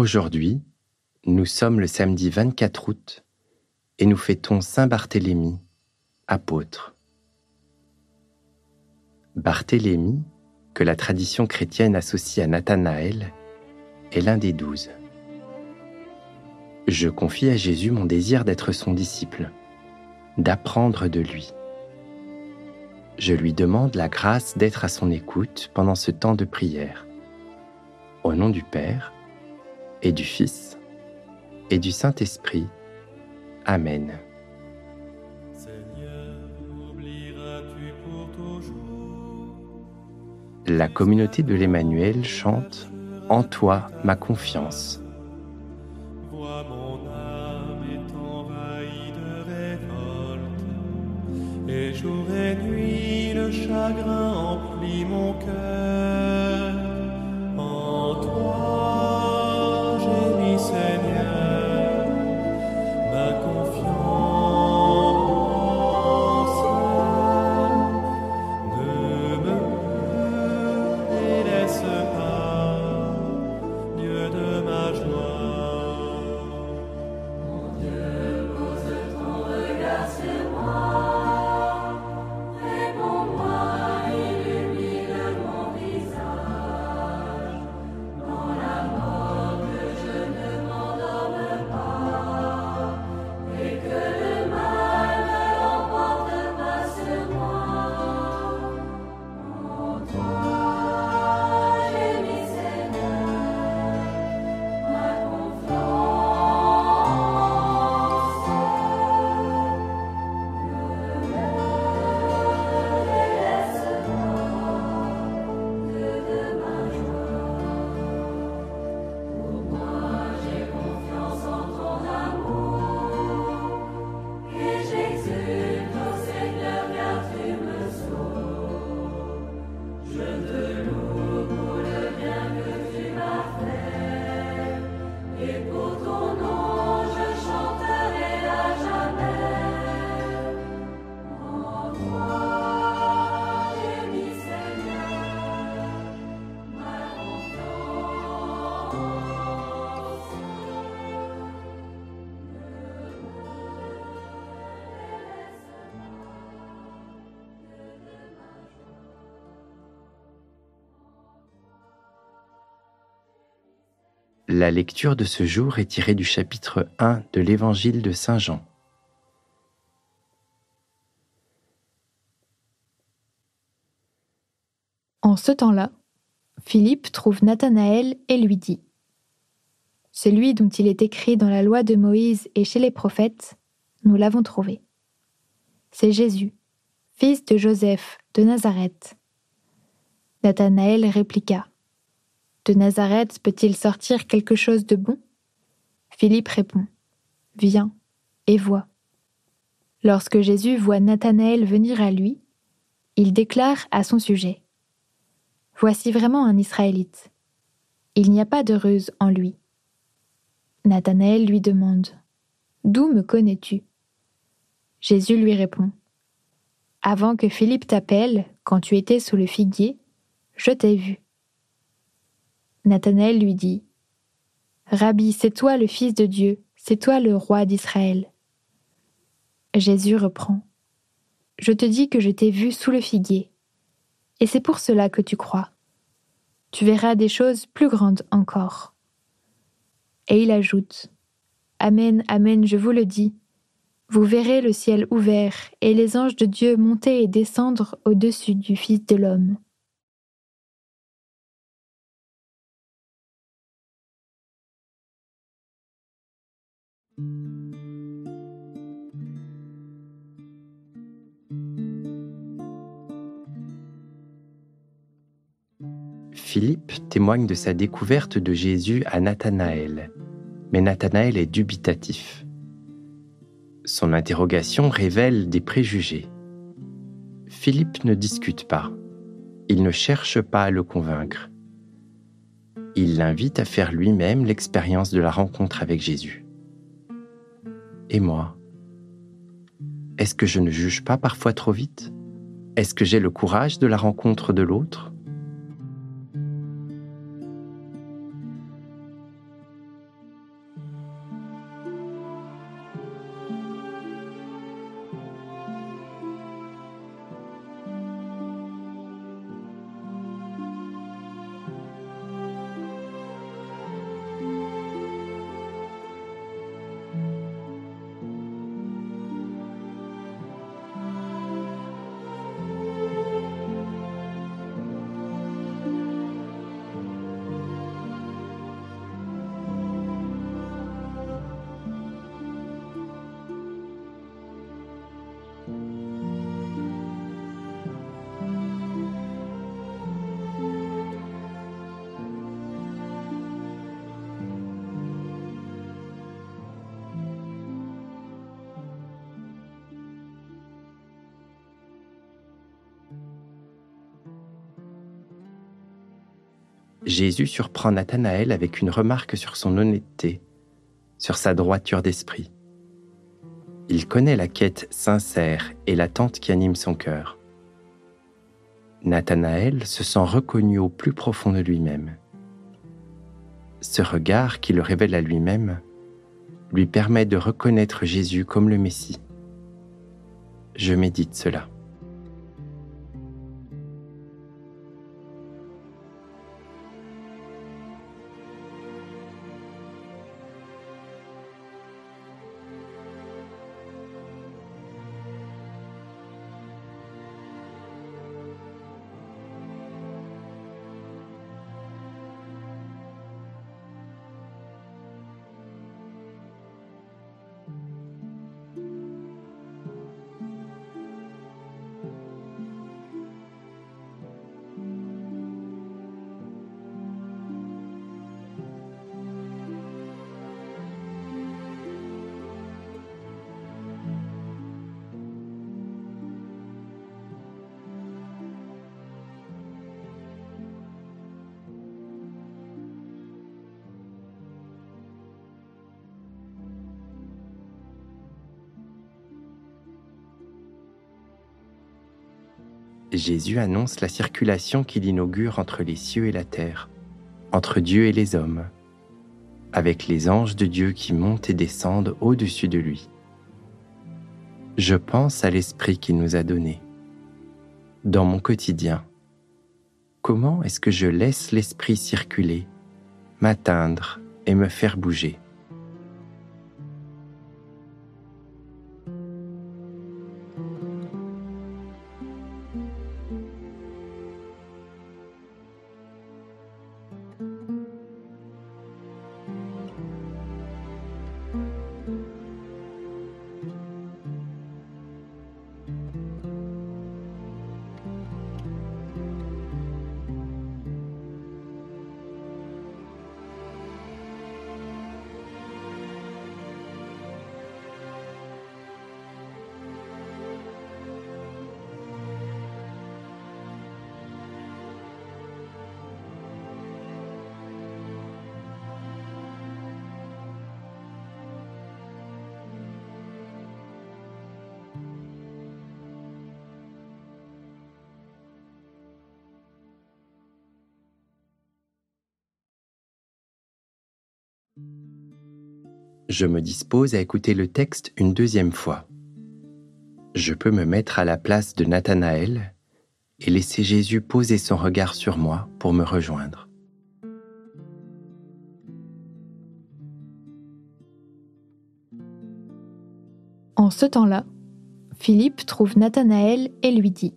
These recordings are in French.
Aujourd'hui, nous sommes le samedi 24 août et nous fêtons Saint Barthélemy, apôtre. Barthélemy, que la tradition chrétienne associe à Nathanaël, est l'un des 12. Je confie à Jésus mon désir d'être son disciple, d'apprendre de lui. Je lui demande la grâce d'être à son écoute pendant ce temps de prière. Au nom du Père, et du Fils, et du Saint-Esprit. Amen. Seigneur, oublieras-tu pour toujours? La communauté de l'Emmanuel chante « En toi, ma confiance ». Vois mon âme est envahie de révolte, et jour et nuit le chagrin emplit mon cœur. En toi, j'ai mis Seigneur, ma confiance. Ne me délaisse pas, Dieu de ma joie. La lecture de ce jour est tirée du chapitre 1 de l'Évangile de Saint Jean. En ce temps-là, Philippe trouve Nathanaël et lui dit : « Celui dont il est écrit dans la loi de Moïse et chez les prophètes, nous l'avons trouvé. C'est Jésus, fils de Joseph de Nazareth. » Nathanaël répliqua : « De Nazareth peut-il sortir quelque chose de bon ? » Philippe répond : « Viens et vois. » Lorsque Jésus voit Nathanaël venir à lui, il déclare à son sujet : « Voici vraiment un Israélite. Il n'y a pas de ruse en lui. » Nathanaël lui demande : « D'où me connais-tu ? » Jésus lui répond : « Avant que Philippe t'appelle, quand tu étais sous le figuier, je t'ai vu. » Nathanaël lui dit : « Rabbi, c'est toi le Fils de Dieu, c'est toi le roi d'Israël. » Jésus reprend : « Je te dis que je t'ai vu sous le figuier, et c'est pour cela que tu crois. Tu verras des choses plus grandes encore. » Et il ajoute : « Amen, amen, je vous le dis, vous verrez le ciel ouvert et les anges de Dieu monter et descendre au-dessus du Fils de l'homme. » Philippe témoigne de sa découverte de Jésus à Nathanaël, mais Nathanaël est dubitatif. Son interrogation révèle des préjugés. Philippe ne discute pas, il ne cherche pas à le convaincre. Il l'invite à faire lui-même l'expérience de la rencontre avec Jésus. Et moi ? Est-ce que je ne juge pas parfois trop vite ? Est-ce que j'ai le courage de la rencontre de l'autre ? Jésus surprend Nathanaël avec une remarque sur son honnêteté, sur sa droiture d'esprit. Il connaît la quête sincère et l'attente qui anime son cœur. Nathanaël se sent reconnu au plus profond de lui-même. Ce regard qui le révèle à lui-même lui permet de reconnaître Jésus comme le Messie. Je médite cela. Jésus annonce la circulation qu'il inaugure entre les cieux et la terre, entre Dieu et les hommes, avec les anges de Dieu qui montent et descendent au-dessus de lui. Je pense à l'esprit qu'il nous a donné. Dans mon quotidien, comment est-ce que je laisse l'esprit circuler, m'atteindre et me faire bouger ? Je me dispose à écouter le texte une deuxième fois. Je peux me mettre à la place de Nathanaël et laisser Jésus poser son regard sur moi pour me rejoindre. En ce temps-là, Philippe trouve Nathanaël et lui dit :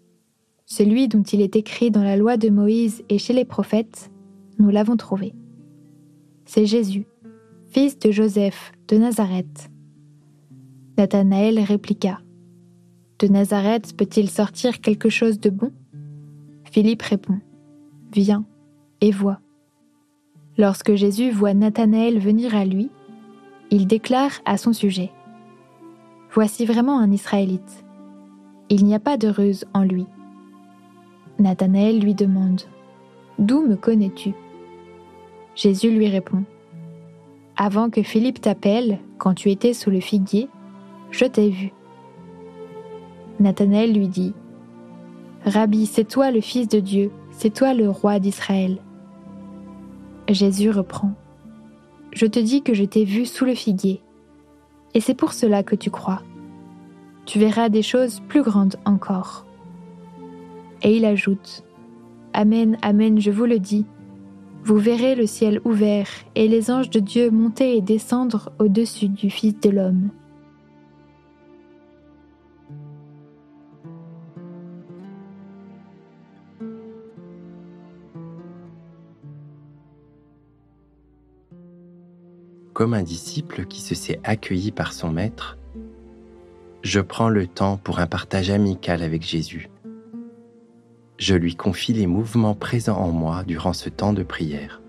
« Celui dont il est écrit dans la loi de Moïse et chez les prophètes, nous l'avons trouvé. C'est Jésus, fils de Joseph de Nazareth. » Nathanaël répliqua : « De Nazareth peut-il sortir quelque chose de bon ? » Philippe répond : « Viens et vois. » Lorsque Jésus voit Nathanaël venir à lui, il déclare à son sujet : « Voici vraiment un Israélite. Il n'y a pas de ruse en lui. » Nathanaël lui demande : « D'où me connais-tu ? » Jésus lui répond : « Avant que Philippe t'appelle, quand tu étais sous le figuier, je t'ai vu. » Nathanaël lui dit : « Rabbi, c'est toi le Fils de Dieu, c'est toi le roi d'Israël. » Jésus reprend : « Je te dis que je t'ai vu sous le figuier, et c'est pour cela que tu crois. Tu verras des choses plus grandes encore. » Et il ajoute : « Amen, amen, je vous le dis, vous verrez le ciel ouvert et les anges de Dieu monter et descendre au-dessus du Fils de l'homme. » Comme un disciple qui se sait accueilli par son maître, je prends le temps pour un partage amical avec Jésus. Je lui confie les mouvements présents en moi durant ce temps de prière.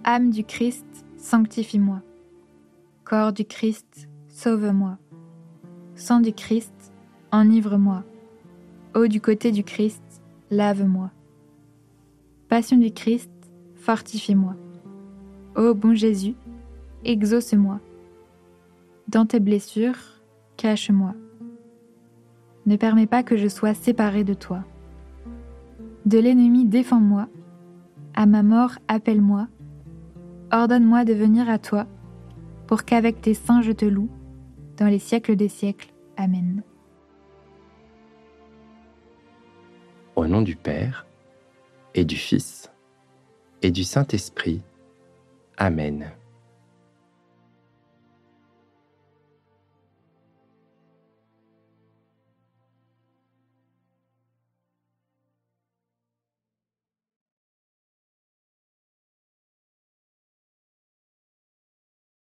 Âme du Christ, sanctifie-moi. Corps du Christ, sauve-moi. Sang du Christ, enivre-moi. Eau du côté du Christ, lave-moi. Passion du Christ, fortifie-moi. Ô bon Jésus, exauce-moi. Dans tes blessures, cache-moi. Ne permets pas que je sois séparé de toi. De l'ennemi, défends-moi. À ma mort, appelle-moi. Ordonne-moi de venir à toi, pour qu'avec tes saints je te loue, dans les siècles des siècles. Amen. Au nom du Père, et du Fils, et du Saint-Esprit. Amen.